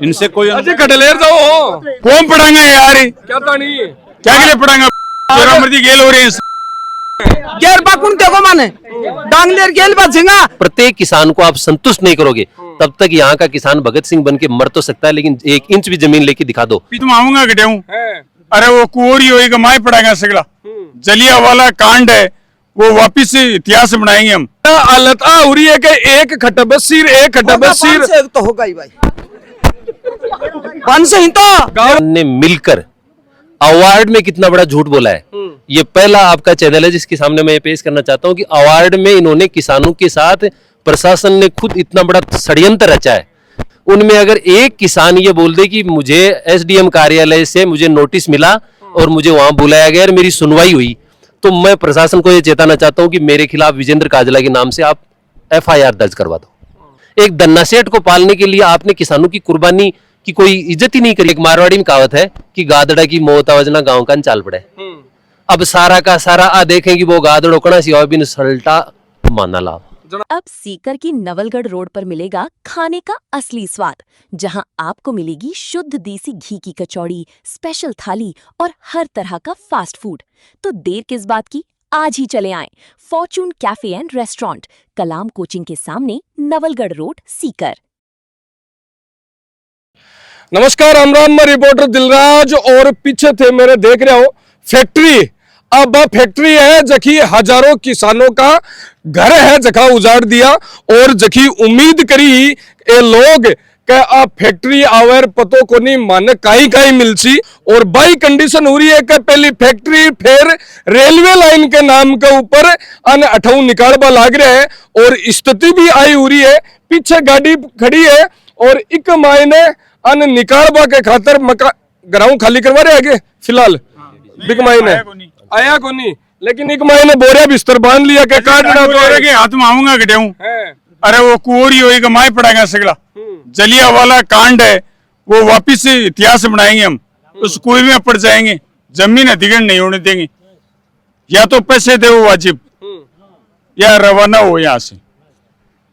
इनसे कोई अजय कटलेर जाओ कौन पढ़ाएंगे यार, क्या था नहीं क्या के लिए पढ़ाएंगे? जोरा मर्जी गेल हो रहे हैं। गेर बाकुन देखो माने डांगलेर गेल बचेगा। प्रत्येक किसान को आप संतुष्ट नहीं करोगे तब तक यहाँ का किसान भगत सिंह बन के मर तो सकता है, लेकिन 1 इंच भी जमीन लेके दिखा दो। तुम आऊंगा गटे हूँ, अरे वो कुंवरी होएगा माए पढ़ाएगा सगला। जलिया वाला कांड है वो वापिस इतिहास बनाएंगे हम। हालत आ हो रही है कि एक खटबसीर तो होगा ही भाई, बन से ही तो ने मिलकर अवार्ड में कितना बड़ा झूठ बोला है। ये पहला आपका चैनल है जिसके सामने मैं ये पेश करना चाहता हूँ कि अवार्ड में इन्होंने किसानों के साथ प्रशासन ने खुद इतना बड़ा षड्यंत्र रचा है। उनमें अगर एक किसान ये बोल दे कि मुझे एसडीएम कार्यालय से मुझे नोटिस मिला और मुझे वहां बुलाया गया और मेरी सुनवाई हुई, तो मैं प्रशासन को ये चेताना चाहता हूं कि मेरे खिलाफ विजेंद्र काजला के नाम से आप एफआईआर दर्ज करवा दो। एक दन्ना सेठ को पालने के लिए आपने किसानों की कुर्बानी की कोई इज्जत ही नहीं करी। एक मारवाड़ी में कहावत है कि गादड़ा की मौत आवाजना गांव का चाल पड़े। अब सारा का सारा देखें कि वो गादड़ ओकड़ा सिवा बिन सल्टा माना लाभ। अब सीकर की नवलगढ़ रोड पर मिलेगा खाने का असली स्वाद, जहां आपको मिलेगी शुद्ध देसी घी की कचौड़ी, स्पेशल थाली और हर तरह का फास्ट फूड। तो देर किस बात की, आज ही चले आएं Fortune cafe and restaurant, Kalam coaching के सामने, नवलगढ़ रोड, सीकर। नमस्कार, राम मैं रिपोर्टर दिलराज और पीछे थे मेरे देख रहे हो फैक्ट्री। अब फैक्ट्री है जखी हजारों किसानों का घर है जखा उजाड़ दिया और जखी उम्मीद करी ये लोग के अब फैक्ट्री आवर पतो को नहीं मान काई मिलसी और बाई कंडीशन हो रही है कि पहली फैक्ट्री फिर रेलवे लाइन के नाम के ऊपर अन अठाऊ निकालबा लाग रहा है और स्थिति भी आई हो रही है। पीछे गाड़ी खड़ी है और एक मायने अन निकालबा के खातर मका ग्राउंड खाली करवा रहे आगे फिलहाल बिग मायने आया को नहीं, लेकिन एक महीने बोरिया बिस्तर बांध लिया के काटना तो के हाथ में आऊंगा गटे हूँ, अरे वो कुंवरी होएगा माए पढ़ाएगा सगला। जलिया वाला कांड है वो वापिस इतिहास बनाएंगे हम, उस कुएं में पड़ जाएंगे, जमीन अधिग्रहण नहीं होने देंगे। या तो पैसे दे वो वाजिब या रवाना हो यहाँ से।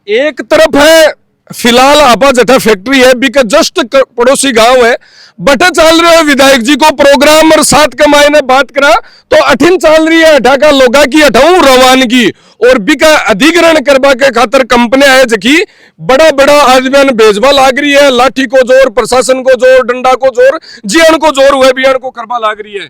एक तरफ है फिलहाल आपा जटा फैक्ट्री है बिका जस्ट पड़ोसी गांव है, बटे चल रहे विधायक जी को प्रोग्राम और 7 के महीने बात करा तो 18 चल रही है अठा का लोगा की अठाऊ रवानगी और बिका अधिग्रहण करवा के खातर कंपनी है जकी बड़ा बड़ा आदमी भेजवा लाग रही है। लाठी को जोर, प्रशासन को जोर, डंडा को जोर, जियन को जोर हुए बियन को करवा लाग रही है।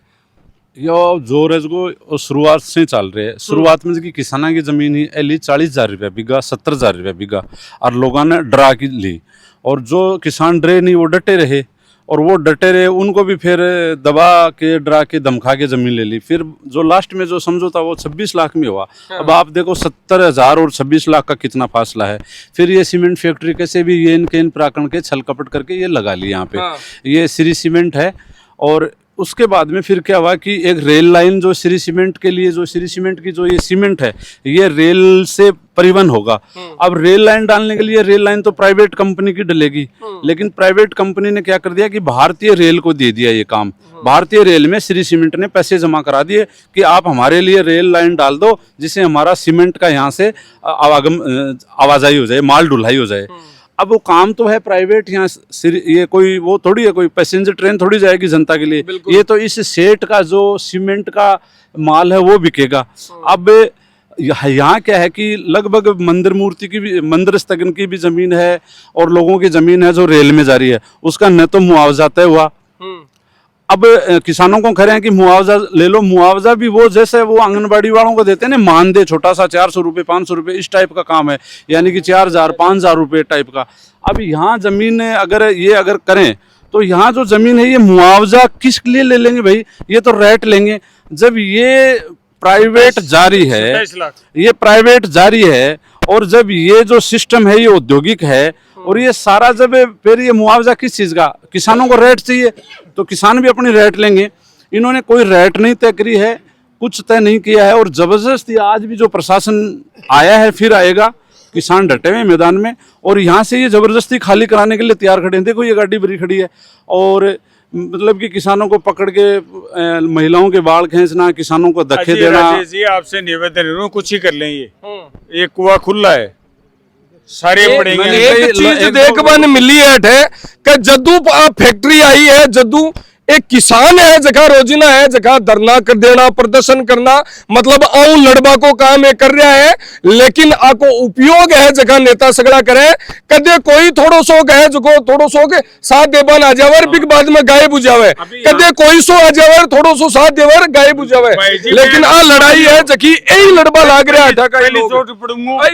यो जोर है जो शुरुआत से चल रहे हैं। शुरुआत में की किसाना की जमीन ही ली 40,000 रुपया बीघा, 70,000 रुपया बीघा और लोगों ने डरा की ली और जो किसान डरे नहीं वो डटे रहे और वो डटे रहे उनको भी फिर दबा के डरा के धमका के जमीन ले ली। फिर जो लास्ट में जो समझौता वो 26 लाख में हुआ। अब आप देखो 70,000 और 26 लाख का कितना फासला है। फिर ये सीमेंट फैक्ट्री कैसे भी ये इनके इन प्राकरण के छल कपट करके ये लगा ली यहाँ पे। ये श्री सीमेंट है और उसके बाद में फिर क्या हुआ कि एक रेल लाइन जो श्री सीमेंट के लिए, जो श्री सीमेंट की जो ये सीमेंट है ये रेल से परिवहन होगा। अब रेल लाइन डालने के लिए रेल लाइन तो प्राइवेट कंपनी की डलेगी, लेकिन प्राइवेट कंपनी ने क्या कर दिया कि भारतीय रेल को दे दिया ये काम। भारतीय रेल में श्री सीमेंट ने पैसे जमा करा दिए कि आप हमारे लिए रेल लाइन डाल दो जिससे हमारा सीमेंट का यहाँ से आवाजाही हो जाए, माल ढुलाई हो जाए। अब वो काम तो है प्राइवेट, यहाँ ये कोई वो थोड़ी है, कोई पैसेंजर ट्रेन थोड़ी जाएगी जनता के लिए। ये तो इस सेट का जो सीमेंट का माल है वो बिकेगा। अब यहाँ क्या है कि लगभग मंदिर मूर्ति की भी, मंदिर स्थगन की भी जमीन है और लोगों की जमीन है जो रेल में जा रही है, उसका न तो मुआवजा तय हुआ। अब किसानों को कह रहे हैं कि मुआवजा ले लो। मुआवजा भी वो जैसे वो आंगनबाड़ी वालों को देते हैं ना, मानदेय छोटा सा 400 रुपये 500 रुपये इस टाइप का काम है, यानी कि 4,000 5,000 रुपये टाइप का। अब यहाँ जमीन अगर करें तो यहाँ जो जमीन है ये मुआवजा किस लिए ले लेंगे भाई? ये तो रेट लेंगे। जब ये प्राइवेट जारी है, ये प्राइवेट जारी है और जब ये जो सिस्टम है ये औद्योगिक है और ये सारा जब फिर ये मुआवजा किस चीज़ का? किसानों को रेट चाहिए तो किसान भी अपनी रेट लेंगे। इन्होंने कोई रेट नहीं तय करी है, कुछ तय नहीं किया है और जबरदस्ती आज भी जो प्रशासन आया है फिर आएगा। किसान डटे हुए मैदान में और यहाँ से ये जबरदस्ती खाली कराने के लिए तैयार खड़े हैं। देखो ये गाड़ी भरी खड़ी है और मतलब कि किसानों को पकड़ के महिलाओं के बाल खींचना, किसानों को धक्के देना। जी आपसे निवेदन है कुछ ही कर लें, ये कुआं खुला है सारे पड़ेंगे। एक चीज देखबन मिली है कि जदू फैक्ट्री आई है, जदू एक किसान है जगह रोजीना है जगह धरना कर देना, प्रदर्शन करना, मतलब आऊ लड़बा को काम है कर रहा है, लेकिन आको उपयोग है जगह नेता सगड़ा करे। कदे कोई थोड़ो सो है जो थोड़ो सो के साथ देवन आ जावर बिग बाद में गायब हो जावे, कदे कोई सो आ जावर थोड़ो सो साथ देवर गायब हो जावे, लेकिन आ लड़ाई है जकी यही लड़बा लाग रहा है।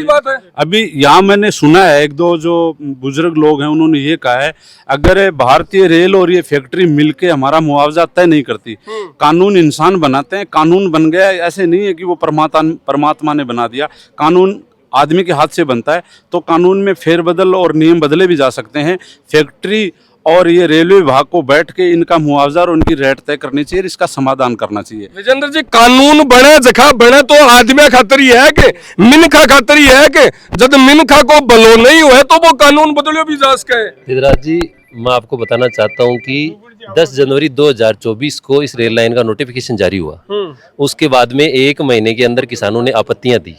बात है अभी यहाँ मैंने सुना है, एक दो जो बुजुर्ग लोग हैं उन्होंने ये कहा है, अगर भारतीय रेल और ये फैक्ट्री मिलके हमारा मुआवजा तय नहीं करती, कानून इंसान बनाते हैं, कानून बन गया, ऐसे नहीं है कि वो परमात्मा ने बना दिया, कानून आदमी के हाथ से बनता है, तो कानून में फेरबदल और नियम बदले भी जा सकते हैं। फैक्ट्री और ये रेलवे विभाग को बैठ के इनका मुआवजा और उनकी रेट तय करनी चाहिए, इसका समाधान करना चाहिए। विजेंद्र जी, कानून बने जखा बने तो आदमी खातर ही है कि मिनखा खातर ही है कि जब मिनखा को बलो नहीं हुए तो वो कानून बदलो भी जा सके। सिद्धराज जी, मैं आपको बताना चाहता हूं कि 10 जनवरी 2024 को इस रेल लाइन का नोटिफिकेशन जारी हुआ। उसके बाद में 1 महीने के अंदर किसानों ने आपत्तियां दी,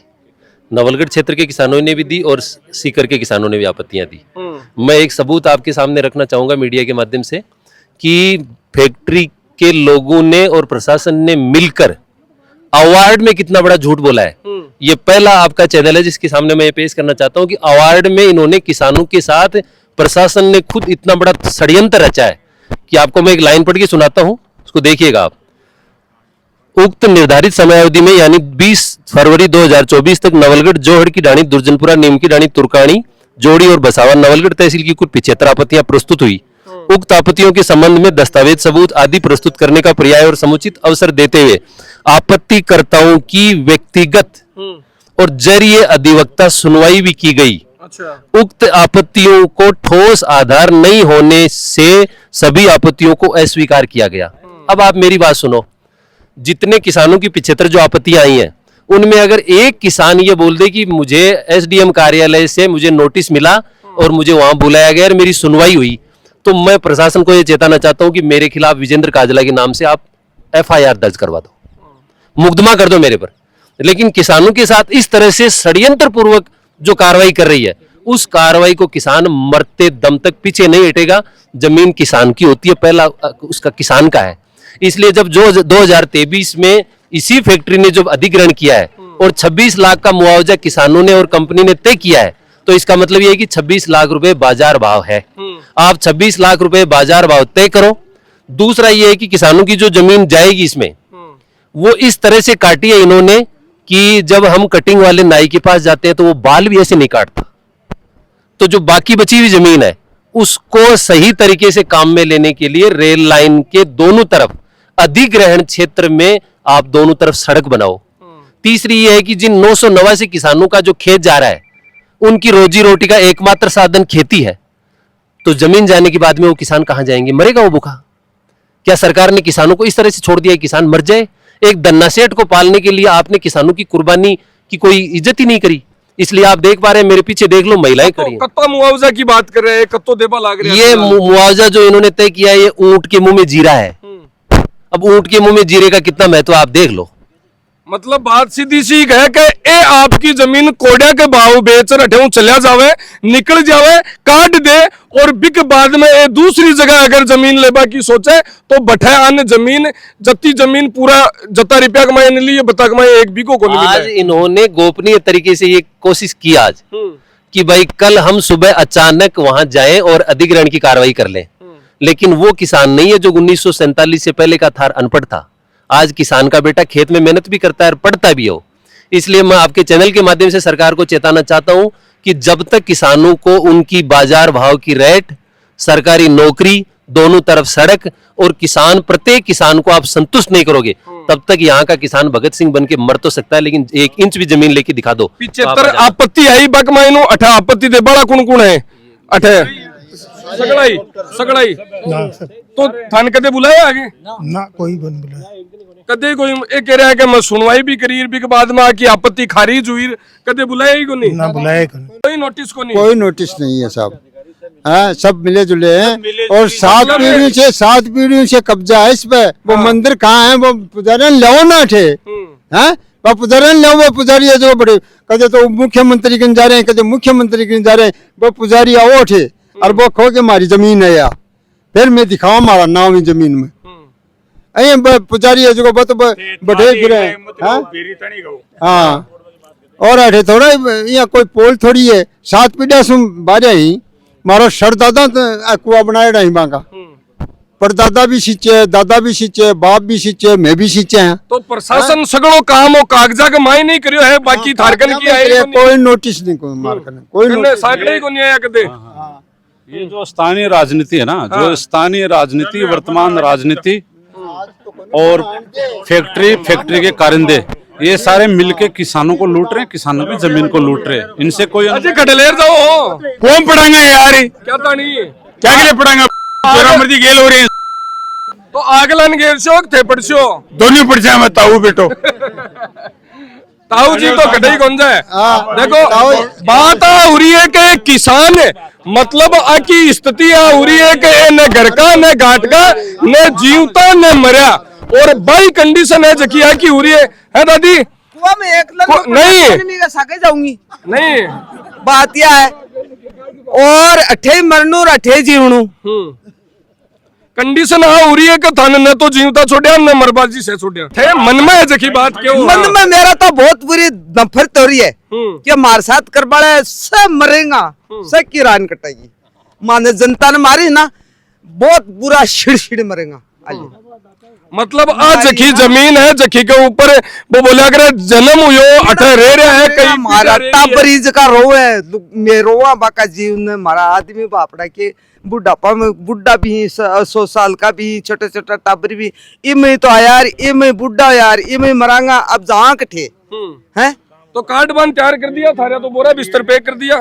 नवलगढ़ क्षेत्र के किसानों ने भी दी और सीकर के किसानों ने भी आपत्तियां दी। मैं एक सबूत आपके सामने रखना चाहूंगा मीडिया के माध्यम से कि फैक्ट्री के लोगों ने और प्रशासन ने मिलकर अवार्ड में कितना बड़ा झूठ बोला है। ये पहला आपका चैनल है जिसके सामने मैं ये पेश करना चाहता हूं कि अवार्ड में इन्होंने किसानों के साथ प्रशासन ने खुद इतना बड़ा षड्यंत्र रचा है कि आपको मैं एक लाइन पढ़ के सुनाता हूं, उसको देखिएगा आप। उक्त निर्धारित समयावधि में यानी 20 फरवरी 2024 तक नवलगढ़, जोहड़ की डाणी, दुर्जनपुरा, नीम की डाणी, तुर्कानी, जोड़ी और बसावा नवलगढ़ तहसील की कुल 75 आपत्तियां प्रस्तुत हुई। उक्त आपत्तियों के संबंध में दस्तावेज, सबूत आदि प्रस्तुत करने का पर्याय और समुचित अवसर देते हुए आपत्तिकर्ताओं की व्यक्तिगत और जरिए अधिवक्ता सुनवाई भी की गई। उक्त आपत्तियों को ठोस आधार नहीं होने से सभी आपत्तियों को अस्वीकार किया गया। अब आप मेरी बात सुनो, जितने किसानों की 75 जो आपत्तियां आई हैं उनमें अगर एक किसान ये बोल दे कि मुझे एसडीएम कार्यालय से मुझे नोटिस मिला और मुझे वहां बुलाया गया और मेरी सुनवाई हुई, तो मैं प्रशासन को यह चेताना चाहता हूं कि मेरे खिलाफ विजेंद्र काजला के नाम से आप एफआईआर दर्ज करवा दो, मुकदमा कर दो मेरे पर। लेकिन किसानों के साथ इस तरह से षड्यंत्र पूर्वक जो कार्रवाई कर रही है, उस कार्रवाई को किसान मरते दम तक पीछे नहीं हटेगा। जमीन किसान की होती है, पहला उसका किसान का है। इसलिए जब जो 2023 में इसी फैक्ट्री ने जब अधिग्रहण किया है और 26 लाख का मुआवजा किसानों ने और कंपनी ने तय किया है, तो इसका मतलब यह है कि 26 लाख रुपए बाजार भाव है। आप 26 लाख रुपए बाजार भाव तय करो। दूसरा यह है कि किसानों की जो जमीन जाएगी इसमें, वो इस तरह से काटी है इन्होंने कि जब हम कटिंग वाले नाई के पास जाते हैं तो वो बाल भी ऐसे नहीं काटता। तो जो बाकी बची हुई जमीन है उसको सही तरीके से काम में लेने के लिए रेल लाइन के दोनों तरफ अधिग्रहण क्षेत्र में आप दोनों तरफ सड़क बनाओ। तीसरी ये है कि जिन 989 किसानों का जो खेत जा रहा है उनकी रोजी रोटी का एकमात्र साधन खेती है, तो जमीन जाने के बाद में वो किसान कहां जाएंगे? मरेगा वो भूखा? क्या सरकार ने किसानों को इस तरह से छोड़ दिया किसान मर जाए? एक दन्ना सेठ को पालने के लिए आपने किसानों की कुर्बानी की कोई इज्जत ही नहीं करी। इसलिए आप देख पा रहे हैं, मेरे पीछे देख लो महिलाएं खड़ी हैं। कत्तो मुआवजा की बात कर रहे हैं, कत्तो देबा लाग रहे हैं। ये मुआवजा जो इन्होंने तय किया है, ये ऊंट के मुंह में जीरा है। अब ऊंट के मुंह में जीरे का कितना महत्व आप देख लो। मतलब बात सीधी सी है कि ए आपकी जमीन कोड़िया के भाव बेच रहे चलिया जावे, निकल जावे, काट दे और बिक बाद में ए दूसरी जगह अगर जमीन लेबा की सोचे तो बठे अन्य जमीन जत्ती जमीन पूरा जता रुपया कमाए नहीं लिए बता कमाए एक बीघो को नहीं। आज इन्होंने गोपनीय तरीके से ये कोशिश की आज कि भाई कल हम सुबह अचानक वहां जाएं और अधिग्रहण की कार्रवाई कर लें, लेकिन वो किसान नहीं है जो 1947 से पहले का था, अनपढ़ था। आज किसान का बेटा खेत में मेहनत भी करता है और पढ़ता भी हो। इसलिए मैं आपके चैनल के माध्यम से सरकार को चेताना चाहता हूं कि जब तक किसानों को उनकी बाजार भाव की रेट, सरकारी नौकरी, दोनों तरफ सड़क और किसान, प्रत्येक किसान को आप संतुष्ट नहीं करोगे, तब तक यहाँ का किसान भगत सिंह बन के मर तो सकता है, लेकिन 1 इंच भी जमीन लेके दिखा दो। 75 आपत्ति आई बक मायनो 18 आपत्ति दे बड़ा कौन है 18 सगड़ाई तो थान कदे बुलाया आगे ना कोई बन बुलाया कदे कोई एक कह रहा है कि मैं सुनवाई भी करी के बाद में आकी आपत्ति खारिज हुई, कदे बुलाया ही को नहीं ना बुलाया कोई नोटिस को नहीं। कोई नोटिस नहीं है साहब। हाँ, सब मिले जुले हैं और 7 पीढ़ियों से कब्जा है इस पे। वो मंदिर कहाँ है वो पुजारी लो ना थे। हाँ, वह पुजारी ले वो पुजारी है जो बड़े कदे तो मुख्यमंत्री के जा रहे हैं, कदे मुख्यमंत्री के जा रहे हैं, वो पुजारी आओ थे और वो खो के हमारी जमीन है या फिर मैं दिखाऊं हमारा नाम ही जमीन में। अये पुजारी है जो बत बढ़े फिरे हाँ और अठे थोड़ा यहाँ कोई पोल थोड़ी है 7 पीढ़िया सुन बारे ही मारो सर दादा कुआ बनाए रही बांका परदादा भी सींचे, दादा भी सींचे, बाप भी सींचे, मैं भी सींचे हैं। तो प्रशासन सगड़ो काम और कागजा के माई नहीं करियो है, बाकी थारकन की है कोई नोटिस नहीं कोई मार करने कोई नोटिस साकड़े को नहीं आया कदे। ये जो स्थानीय राजनीति है ना, जो स्थानीय राजनीति, वर्तमान राजनीति और फैक्ट्री के कारिंदे, ये सारे मिलके किसानों को लूट रहे हैं, किसानों की जमीन को लूट रहे हैं। इनसे कोई कटलेर जाओ कौन पढ़ाएंगे यार, क्या था नहीं क्या करे पढ़ाएंगे, मर्दी गेल हो रही है तो आगलन गेर शोक थे पड़शो दोनों पड़ जाए। मैं ताऊ बेटो ताऊ जी तो कटई कौन जाए। देखो बात हो रही है कि किसान मतलब आकी स्थिति हो रही है कि न घर का न घाट का न जीवता न मरिया और बाई कंडीशन है जकिया की हो रही है दादी कुआं में एक लग नहीं का साके जाऊंगी नहीं बात यह है और अठे मरनू और अठे जीवनू कंडीशन हाँ हो रही है कि थाने न तो जीवता छोड़िया न मरबाजी से छोड़िया थे मन में है जकी बात क्यों मन में मेरा तो बहुत बुरी नफरत हो रही है कि हमारे साथ कर बड़ा सब मरेगा सब की रान कटेगी माने जनता ने मारी ना बहुत बुरा छिड़ मरेगा। मतलब आज जकी जमीन है जकी के ऊपर वो बोला करे जन्म हुयो अठे रह रहा है कई मारा टाबरीज का रो है मैं रोवा बाका जीव ने मारा आदमी बापड़ा के बुढ़ापा में बुढ़ा भी 100 साल का भी छोटा छोटा टाबर भी इमे तो यार इमे बुढ़ा यार इमे मरांगा अब जहाँ कठे हैं तो कार्ड बन तैयार कर दिया थारे तो बोरा बिस्तर पे कर दिया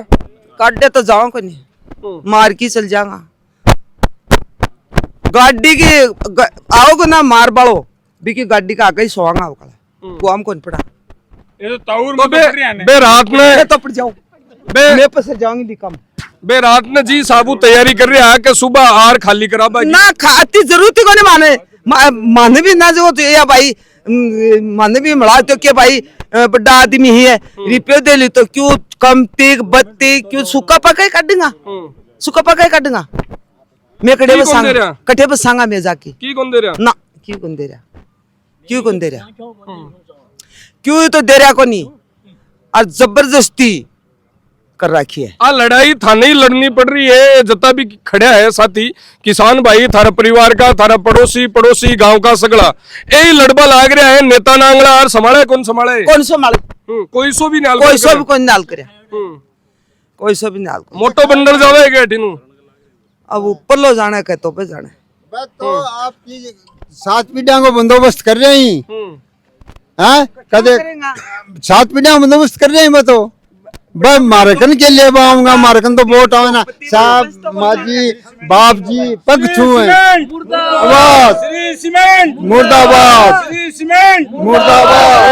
काट दे तो जाओ को नहीं मार की चल जाऊंगा गाड़ी की आओगे ना मार बाड़ो बिकी गाड़ी का आगे ही सोवांगा वो हम कौन पड़ा ये तो ताऊ तो बे रात में तो पड़ जाओ मैं पस जाऊंगी भी कम बे रात में जी साबू तैयारी कर रहा है कि सुबह आहार खाली करा ना खाती जरूरत ही को नहीं माने माने भी ना जो तो या भाई माने भी मड़ा तो क्या भाई बड़ा आदमी ही है रिपेयर दे ली तो क्यों कम तीक बत्ती क्यों सूखा पका काटूंगा मैं कटे बसांगा मैं जाके की कौन दे रहा ना क्यों कौन दे रहा क्यों तो दे रहा को नहीं और जबरदस्ती कर रखी है। आ लड़ाई थाने ही लड़नी पड़ रही है जता भी खड़ा है साथी किसान भाई थारा परिवार का थारा पड़ोसी गांव का सगड़ा यही लड़बा लाग रहा है नेता नांगड़ा और संभाले कौन कोई सो भी नाल करे कोई सो भी नाल मोटो बंडल जावे गेटिनु अब ऊपर लो जाना है तो पे जाना तो आपकी 7 पीढ़ियों को बंदोबस्त कर रहे हैं हाँ कदे 7 पीढ़ियों बंदोबस्त कर रहे हैं मैं तो बस मारकन के लिए आऊंगा मारकन तो वोट आवे ना साहब माजी बाप जी पग छुए मुर्दाबाद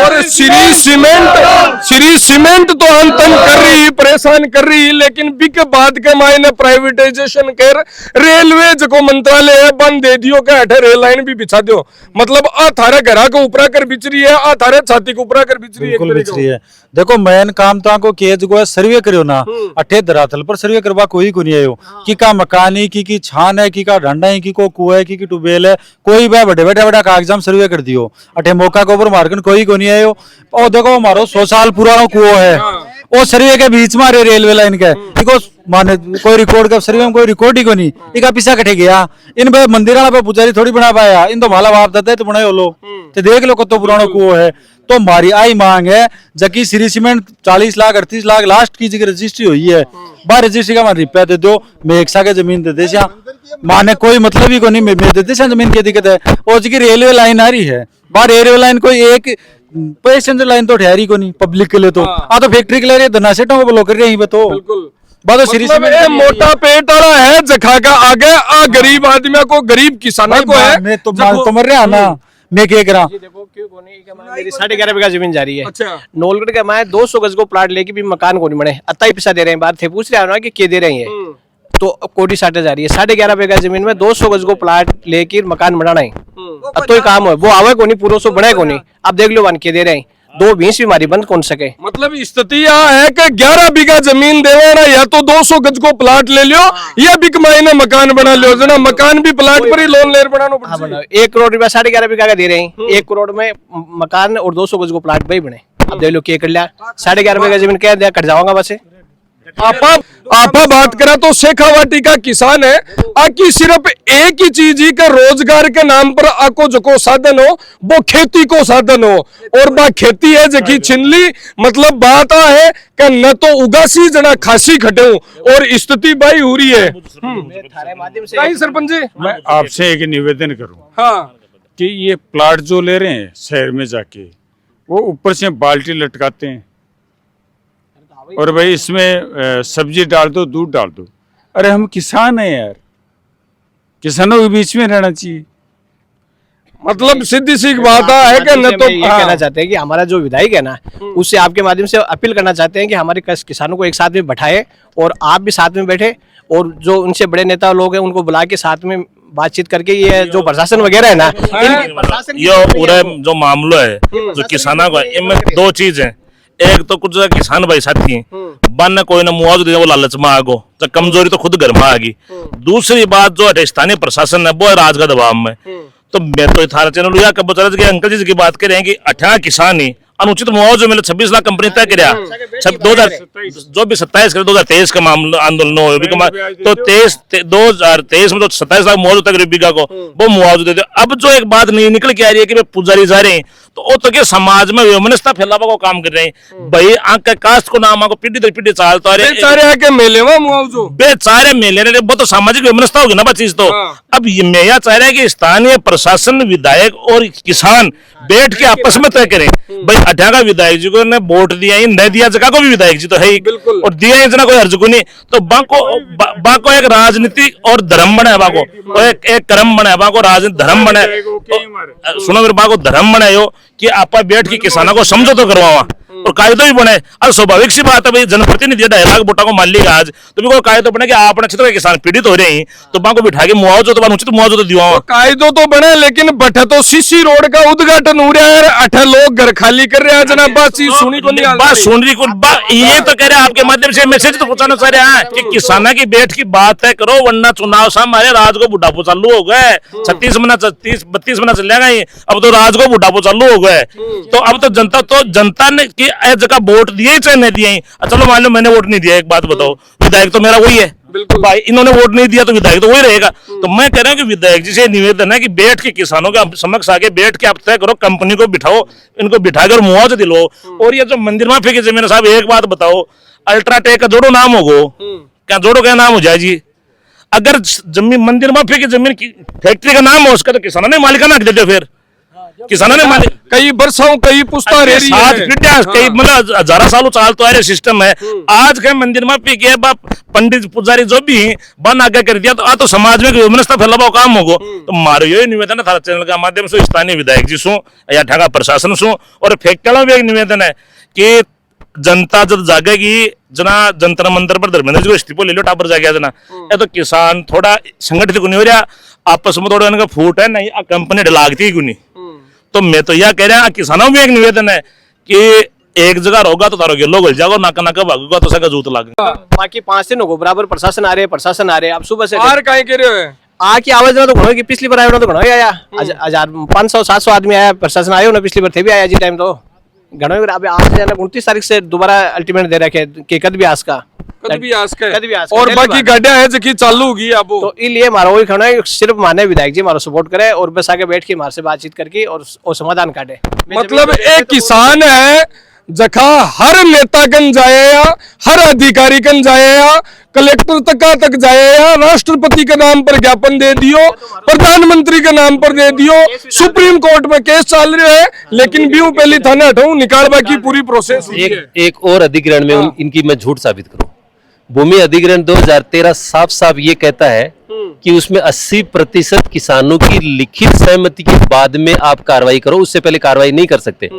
और श्री सीमेंट तो अंतन कर रही परेशान कर रही लेकिन बिक बाद के मायने प्राइवेटाइजेशन कर रेलवे जो मंत्रालय है बंद दे दियो के हटे रेल लाइन भी बिछा दियो मतलब आ थारे घरा को ऊपरा कर बिच रही है आ थारे छाती को ऊपरा कर बिच रही है। देखो मेन काम तो को केज को सर्वे करियो ना अठे धरातल पर सर्वे करवा कोई को नहीं आयो की का मकानी की छान है की का ढंडा है की को कुआ है की ट्यूबवेल है कोई भी बड़े बड़ा कागजाम सर्वे कर दियो अठे मौका के ऊपर मारकन कोई को नहीं आयो। और देखो हमारो 100 साल पुराना कुओ है वो सर्वे के बीच में रेलवे लाइन के इको माने कोई रिकॉर्ड का सर्वे में कोई रिकॉर्ड ही को नहीं इका पीछा कटे गया इन पे मंदिर वाला पे पुजारी थोड़ी बना पाया इन तो माला बाप दादा तो बनाए लो तो देख लो कतो पुराना कुओ है। तो हमारी आई मांग है जबकि श्री सीमेंट 40 लाख 38 लाख लास्ट की जगह रजिस्ट्री हुई है बाहर रजिस्ट्री का रुपया दे दो मैं 1 के जमीन दे दे माने कोई मतलब ही को नहीं मैं दे दे जमीन की दिक्कत है। और जबकि रेलवे लाइन आ रही है बाहर रेलवे लाइन कोई एक पैसेंजर लाइन तो ठहरी को नहीं पब्लिक के लिए तो तो फैक्ट्री के लिए धना सेटों को ब्लॉक कर रहे हैं तो मतलब मोटा पेट वाला है जखा का आगे आ गरीब आदमी को गरीब किसानों को है मैं तो मर रहा ना मैं क्या करा देखो क्यों मेरी 11.5 बीघा जमीन जा रही है। अच्छा नोलगढ़ का मैं 200 गज को प्लाट लेके भी मकान को नहीं बने अत्ता ही पैसा दे रहे हैं बात थे पूछ रहे हैं कि दे रहे हैं तो कोटी साटे जा रही है 11.5 बीघा जमीन में 200 गज को प्लाट लेकर मकान बनाना है अब तो काम है वो आवे को नहीं पूरा सो बने को नहीं अब देख लो वन के दे रहे हैं दो भैंस भी हमारी बंद कौन सके। मतलब स्थिति यहाँ है कि 11 बीघा जमीन देना, या तो 200 गज को प्लाट ले लियो या बिक मायने मकान बना लियो। जना मकान भी प्लाट पर ही लोन ले बनाना पड़ता है। 1 करोड़ रुपया 11.5 बीघा का दे रहे हैं, 1 करोड़ में मकान और 200 गज को प्लाट भाई बने। अब देख लो क्या कर लिया, 11.5 बीघा जमीन कह दिया कट जाऊंगा बस। आपा बात करा तो शेखावाटी का किसान है, आकी सिर्फ एक ही चीज ही का रोजगार के नाम पर आको जो साधन हो वो खेती को साधन हो, और बा खेती है जकी छिनली। मतलब बात आ है कि न तो उगासी जना खासी खटे और स्थिति भाई हो रही है। नहीं सरपंच जी, मैं आपसे एक निवेदन करूं, हाँ कि ये प्लाट जो ले रहे हैं शहर में जाके, वो ऊपर से बाल्टी लटकाते हैं और भाई इसमें सब्जी डाल दो, दूध डाल दो। अरे हम किसान हैं यार, किसानों के बीच में रहना चाहिए। मतलब सीधी सी बात है कि न तो ये कहना चाहते हैं कि हमारा जो विधायक है ना, उससे आपके माध्यम से अपील करना चाहते हैं कि हमारे किसानों को एक साथ में बैठाए और आप भी साथ में बैठे, और जो उनसे बड़े नेता लोग हैं उनको बुला के साथ में बातचीत करके ये जो प्रशासन वगैरह है ना, ये पूरा जो मामला है जो किसानों का, इनमें 2 चीज है। एक तो कुछ किसान भाई साथी हैं, बन कोई ना मुआवजा दे वो लालच में आगो, तो कमजोरी तो खुद घर में आ गई। दूसरी बात जो स्थानीय प्रशासन है वो है राज का दबाव में। तो मैं तो थारा चैनल या कब बता रहे अंकल जी की बात कर रहे हैं कि 18 किसान ही अनुचित मुआवजा मिले 26 लाख कंपनी तय कराया। 2027 कर 2023 का मामला आंदोलन हो, तो 2023 में तो 27 लाख मुआवजा तक बीघा को वो मुआवजा देते। अब जो एक बात नहीं निकल के आ रही है कि पुजारी जा रहे हैं, तो वो तो के समाज में वैमनस्यता फैलावा को काम कर रहे हैं। भाई आंख का कास्ट को नाम को पीढ़ी दर पीढ़ी चालता है, बेचारे आके मेले में मुआवजो बेचारे मेले रहे, वो तो सामाजिक वैमनस्यता होगी ना चीज तो। अब ये मैं यह चाह रहा है कि स्थानीय प्रशासन, विधायक और किसान बैठ के आपस में तय करें। भाई 18 का विधायक जी को ने वोट दिया ही नहीं दिया, जगह को भी विधायक जी तो है ही, और दिया ही जना कोई हर्ज को नहीं। तो बाको एक राजनीति और धर्म बना है, बाको एक कर्म बना है, बाको राजनीति धर्म बना है। सुनो मेरे बाको धर्म बनाए कि आप बैठ के किसानों को समझो तो करवावा और कायदो भी बने। और स्वाभाविक सी बात है भाई, जनप्रतिनिधि 2.5 लाख वोटा को मान लिएगा आज, तो भी कायदो बने कि आपने क्षेत्र के किसान पीड़ित हो रहे हैं, तो बाको बिठा के मुआवजा तो उचित मुआवजा तो दिवा। कायदो तो बने, लेकिन बठे तो सीसी रोड का उद्घाटन हो रहा है, 8 लोग घर खाली कर रहे हैं जनाब। बात सुनी को नहीं, बात सुन रही को ये तो कह रहे हैं आपके माध्यम से मैसेज तो पहुंचाना चाह रहे हैं कि किसानों की बैठ की बात है करो, वरना चुनाव साहब हमारे राज को बुढ़ापो चालू हो गए। 36 महीना 32 महीना चलेगा ही, अब तो राज को बुढ़ापो चालू हो गए। तो अब तो जनता ने की जगह वोट दिए चाहे नहीं दिए, चलो मान लो मैंने वोट नहीं दिया, एक बात बताओ, विधायक तो मेरा वही है भाई, इन्होंने वोट नहीं दिया तो विधायक तो वही रहेगा। तो मैं कह रहा हूँ कि विधायक जी से निवेदन है कि बैठ के किसानों के समक्ष आके बैठ के आप तय करो, कंपनी को बिठाओ, इनको बिठाकर मुआवजा दिलो। और ये जो मंदिर माफी की जमीन साहब, एक बात बताओ, अल्ट्राटेक का जोड़ो नाम होगो क्या, जोड़ो क्या नाम हो जाए जी। अगर जमीन मंदिर माफी की जमीन की फैक्ट्री का नाम हो उसका, तो किसानों ने मालिकाना हक दे दो, फिर किसानों ने मालिक कई बरसों कई पुस्ता रह रही है, कई मतलब 1000 सालों चाल तो आ सिस्टम है। आज के मंदिर में पी के पंडित पुजारी जो भी बन आगे कर दिया, तो आ तो समाज में व्यवस्था फैलावा काम होगो। तो मारो यही निवेदन है थारा चैनल का माध्यम से स्थानीय विधायक जी सु या ठाका प्रशासन सु, और फैक्ट्री में एक निवेदन है कि जनता जब जागेगी जना जंतर मंतर पर धर्मेंद्र जी को इस्तीफा ले लो, टापर जाएगा जना। ये तो किसान थोड़ा संगठित को नहीं हो रहा, आपस में थोड़ा इनका फूट है नहीं, कंपनी डलागती ही नहीं। तो मैं तो यह कह रहा हूँ किसानों में एक निवेदन है कि एक जगह होगा तो तारो गेलो गल जाओ, नाका नाका भागोगा तो सका जूत लागे। बाकी 5 दिन हो बराबर प्रशासन आ रहे अब सुबह से बाहर काहे कह रहे हो आके आवाज ना तो घणो की पिछली बार आयो ना तो घणो आया 1500-700 आदमी आया, प्रशासन आयो ना पिछली बार थे भी आया जी टाइम तो घणो। अब आज 29 तारीख से दोबारा अल्टीमेट दे रखे कि कद भी आज का और बाकी गाड़ियां है जो चालू होगी अब, तो इसलिए हमारा वही खाना है, सिर्फ माने विधायक जी हमारा सपोर्ट करे और बस आगे बैठ के हमारे से बातचीत करके और समाधान काटे। मतलब एक किसान है जखा हर नेता कन जाएगा, हर अधिकारी कन जाएगा, कलेक्टर तक जाएगा, राष्ट्रपति के नाम पर ज्ञापन दे दियो, प्रधानमंत्री के नाम पर दे दियो, सुप्रीम कोर्ट में केस चल रहे हैं, लेकिन भी पहले थाने हटाऊ निकालवा की पूरी प्रोसेस। एक और अधिग्रहण में इनकी मैं झूठ साबित करूं, भूमि अधिग्रहण 2013 साफ साफ ये कहता है कि उसमें 80% किसानों की लिखित सहमति के बाद में आप कार्रवाई करो, उससे पहले कार्रवाई नहीं कर सकते।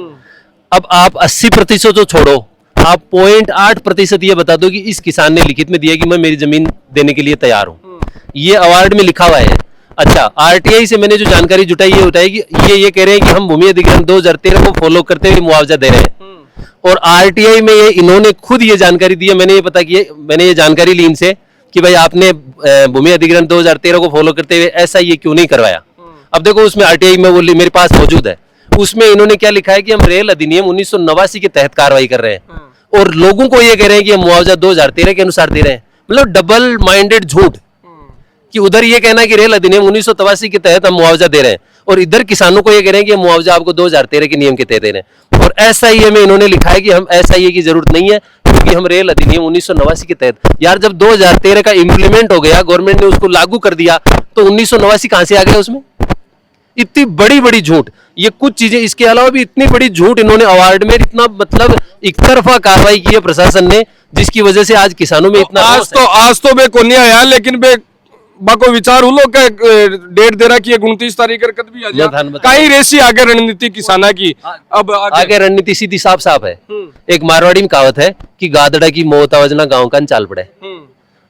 अब आप 80% तो छोड़ो, आप 0.8% ये बता दो कि इस किसान ने लिखित में दिया कि मैं मेरी जमीन देने के लिए तैयार हूं, ये अवार्ड में लिखा हुआ है। अच्छा, आरटीआई से मैंने जो जानकारी जुटाई ये बताई कि ये कह रहे हैं कि हम भूमि अधिग्रहण 2013 को फॉलो करते हुए मुआवजा दे रहे हैं, और आरटीआई में ये इन्होंने खुद ये जानकारी दी है। मैंने ये जानकारी ली इनसे कि भाई आपने भूमि अधिग्रहण 2013 को फॉलो करते हुए ऐसा ये क्यों नहीं करवाया। अब देखो उसमें आरटीआई में वो मेरे पास मौजूद है, उसमें इन्होंने क्या लिखा है कि हम रेल अधिनियम 1989 के तहत कार्रवाई कर रहे हैं, और लोगों को ये कह रहे हैं कि हम मुआवजा 2013 के अनुसार दे रहे हैं। मतलब डबल माइंडेड झूठ, कि उधर ये कहना है कि रेल अधिनियम 1983 के तहत हम मुआवजा दे रहे हैं, और इधर किसानों को ये कह रहे हैं कि हम मुआवजा आपको 2013 के नियम के तहत दे रहे हैं। और एसआईए में इन्होंने लिखा है कि हम एसआईए की जरूरत नहीं है, क्योंकि हम रेल अधिनियम 1989 के तहत। यार जब 2013 का इम्प्लीमेंट हो गया, गवर्नमेंट ने उसको लागू कर दिया, तो 1989 कहां से आ गया उसमें? इतनी बड़ी बड़ी झूठ, ये कुछ चीजें, इसके अलावा भी इतनी बड़ी झूठ इन्होंने अवार्ड में, इतना मतलब एक तरफा कार्रवाई की है प्रशासन ने, जिसकी वजह से आज किसानों में इतना आज तो बे को नहीं आया, लेकिन बे बाको विचार हुलो के डेट दे रहा कि 29 तारीख कद भी आ जाए, कहीं रेसी आगे रणनीति किसाना की। अब आगे रणनीति सीधी साफ साफ है। एक मारवाड़ी में कहावत है कि गादड़ा की मौत आवाजना गांव का चाल पड़े।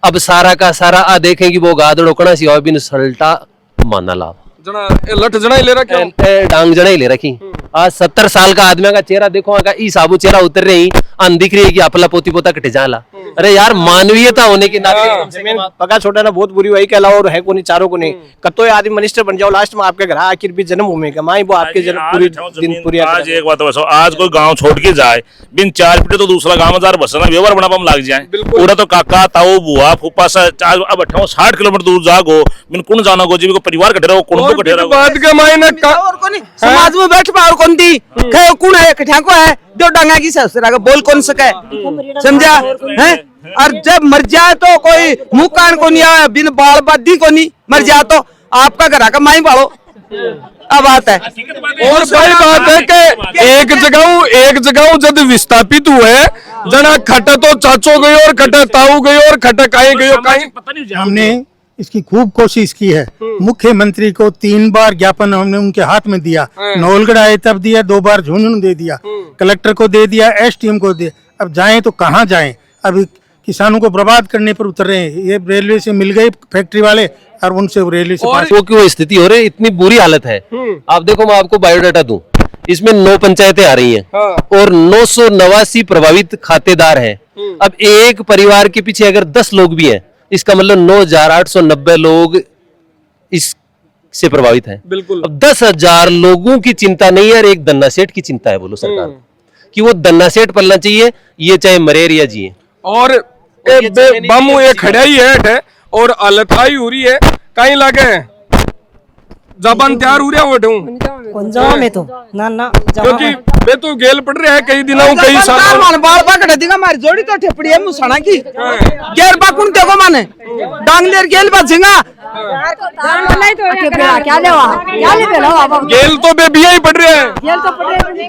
अब सारा का सारा आ देखें कि वो गादड़ो कणा सी बिन सल्टा माना लाभ जना लठ जना ही ले रखा, डांग जना ही ले रखी। आज 70 साल का आदमी का चेहरा देखो, ई साबू चेहरा उतर रही अन दिख रही है कि अपला पोती पोता कटे जाला। अरे यार मानवीयता होने के नाते पका छोटा ना बहुत बुरी वही के अलावा और है को नहीं, चारों को नहीं, कतो आदमी मिनिस्टर बन जाओ, लास्ट में आपके घर आखिर भी जन्म भूमि का माई वो आपके जन्म पूरी दिन पूरी। आज एक बात बताओ, आज कोई गांव छोड़ के जाए बिन 4 फीट तो दूसरा गांव में बसना व्यवहार बना लग जाए, पूरा तो काका ताऊ बुआ फूफा सा अब 60 किलोमीटर दूर जागो बिन कुण जाना गो, जीव को परिवार कटे रहो, कुण कटे रहो, बात के मायने और कोनी समाज में बैठ पा और कौन दी खे कौन है कठा को है जो डांगा की ससुरा का बोल कौन सके, समझा है। और जब मर जाए तो कोई मुंह कान को नहीं आया, बिन बाल बादी को नहीं मर जाए तो आपका घर का माई बाड़ो। अब बात है और सही बात है कि एक जगह जब विस्थापित हुए जना खटा तो चाचो गयो और खटा ताऊ गयो और खटा काई गयो काई। हमने इसकी खूब कोशिश की है, मुख्यमंत्री को 3 बार ज्ञापन हमने उनके हाथ में दिया, नौलगढ़ आए तब दिया, 2 बार झुंझुनू दे दिया, कलेक्टर को दे दिया, एसडीएम को दे। अब जाएं तो कहाँ जाएं? अभी किसानों को बर्बाद करने पर उतर रहे हैं। ये रेलवे से मिल गए फैक्ट्री वाले और उनसे रेलवे से वो क्यों स्थिति हो रही है, इतनी बुरी हालत है। आप देखो मैं आपको बायोडाटा दूं, इसमें 9 पंचायतें आ रही हैं और 989 प्रभावित खातेदार हैं। अब एक परिवार के पीछे अगर 10 लोग भी हैं, इसका मतलब 9,890 लोग इससे प्रभावित हैं। बिल्कुल। अब 10,000 लोगों की चिंता नहीं है और एक दन्ना सेठ की चिंता है, बोलो सरकार कि वो दन्ना सेठ पलना चाहिए, ये चाहे मरेर या जिए। और बामू ये खड़ा ही है और अलथाई हो रही है, कहीं लगे जबान तैयार हो रहा वो में तो ना क्योंकि वे तो गेल पड़ रहे हैं कई दिनों कई साल मान बाल पकड़ देगा मारी जोड़ी तो ठेपड़ी है मुसना की गेर बाकुन देखो माने डांग लेर गेल बजेगा क्या ले गेल तो बेबिया ही पड़ रहे हैं। गेल तो पड़ रहे।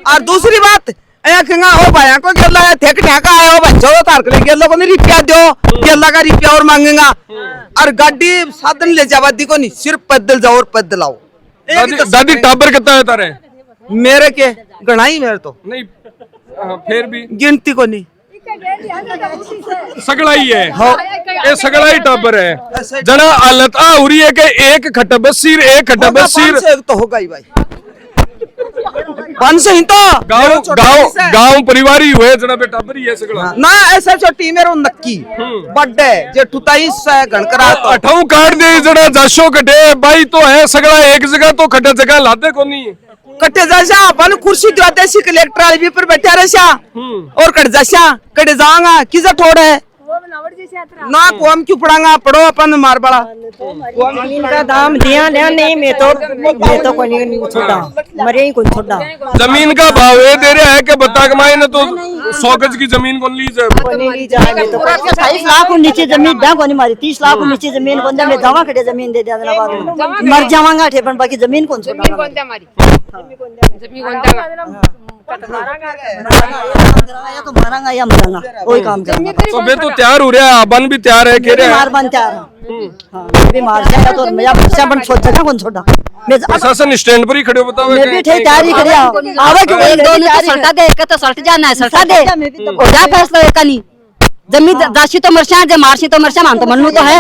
और दूसरी बात कहेंगा ओ भाया को गेला है ठेक ठेका है ओ बच्चों तार के गेलो को नहीं रिपिया दो, गेला का रिपिया और मांगेगा। और गाड़ी साधन ले जावा दी को नहीं, सिर्फ पैदल जाओ और पैदल आओ। दादी टाबर कितना है तारे? मेरे के गणाई मेरे तो नहीं फिर भी गिनती को नहीं, सगड़ा ही है। ये सगड़ा ही टाबर है। जना हालत आ हो रही है कि एक खट्टा बसीर तो होगा ही भाई, से ही तो गांव परिवार ही हुए जना बेटा बरी है सगड़ा ना ऐसा छोटी मेरो नक्की बड्डे जे 28 से गणकरा तो अठाऊ काट दे जना जाशो कटे भाई तो है सगड़ा एक जगह तो खट्टा जगह लादे को नहीं कटे जाशा अपन कुर्सी द्वाते सी कलेक्टर वाली भी पर बैठा रहशा और कट जाशा कटे जाऊंगा किसे ठोड़ है ना को हम क्यों पढ़ांगा, पढ़ो अपन मार बड़ा जमीन का दाम दिया नहीं मैं तो कोई नहीं छोड़ा मरे ही कोई छोड़ा। जमीन का भाव ये दे रहे हैं कि बता कमाए ना तो 100 गज की जमीन कौन ली जाए तो 28 लाख को नीचे जमीन दा कोनी मारी 30 लाख को नीचे जमीन कौन मैं दवा कटे जमीन दे देना बाद मर जावांगा ठेपन बाकी जमीन कौन छोड़ा तो मारांगा या मरांगा कोई काम करेंगे। तो बे तो तैयार हो रहा है, बन भी तैयार है, कह रहे हैं मार बन तैयार है। हां भी मार जाएगा तो मैं बच्चा बन सोच सका कौन छोड़ा मैं प्रशासन स्टैंड पर ही खड़े बताओ मैं भी ठीक तैयारी कर आवे क्यों दोनों तो सल्टा दे के तो सल्ट जाना है सल्टा दे ओदा फैसला है कनी जमी दासी तो मरसा जे मारसी तो मरसा मान तो मन्नू तो है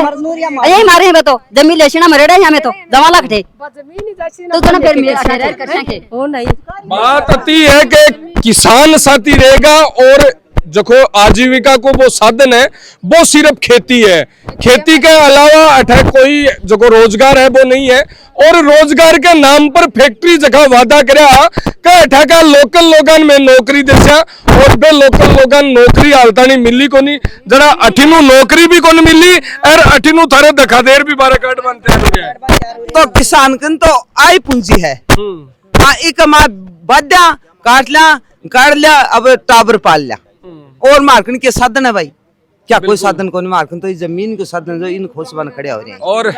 यही मारे हैं तो जमी लेसना मरेड़ा है हमें तो दवा लाख थे तो दोनों फिर मेरे कर ओ नहीं बात आती है कि किसान साथी रहेगा और देखो आजीविका को वो साधन है वो सिर्फ खेती है, खेती के अलावा अठे कोई जो रोजगार है वो नहीं है। और रोजगार के नाम पर फैक्ट्री जगह वादा करया का अठा का लोकल लोगन में नौकरी देसा और बे लोकल लोगन नौकरी हालता नहीं मिली को नहीं जरा अठिनु नौकरी भी को नहीं मिली और अठिनु थारे दखादेर भी 12 कार्ड बनते हैं तो किसान कन तो आई पूंजी है हाँ एक मा बद्या काट लिया अब टावर पाल लिया और मार्कन के साधन है भाई क्या कोई साधन को नहीं मार्कन तो जमीन के साधन जो इन खोस बन खड़े हो रहे हैं और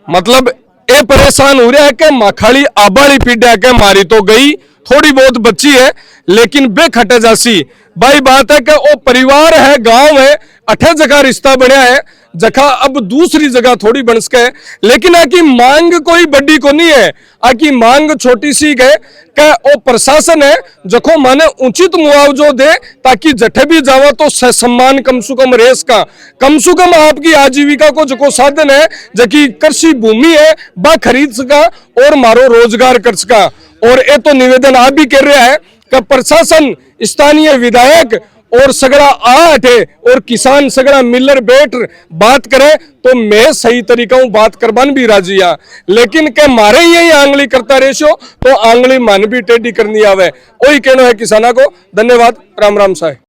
मतलब ये परेशान हो रहा है कि मखाली आबाली पीढ़िया के मारी तो गई थोड़ी बहुत बची है लेकिन बेखटे जासी भाई बात है कि वो परिवार है गांव है अठे जगह रिश्ता बनया है जगह अब दूसरी जगह थोड़ी बन सके लेकिन आकी मांग कोई बड़ी को नहीं है आकी मांग छोटी सी है कि वो प्रशासन है जखो माने उचित मुआवजो दे ताकि जठे भी जावा तो सम्मान कम से कम रेस का कम से कम आपकी आजीविका को जो साधन है जबकि कृषि भूमि है बा खरीद सका और मारो रोजगार कर सका। और ये तो निवेदन आप भी कर रहा है कि प्रशासन स्थानीय विधायक और सगड़ा आठे और किसान सगड़ा मिलर बैठ बात करे तो मैं सही तरीका हूं बात करवान भी राजी आ लेकिन के मारे यही आंगली करता रेशो तो आंगली मन भी टेढ़ी करनी आवे वही कहना है किसाना को। धन्यवाद। राम राम साहेब।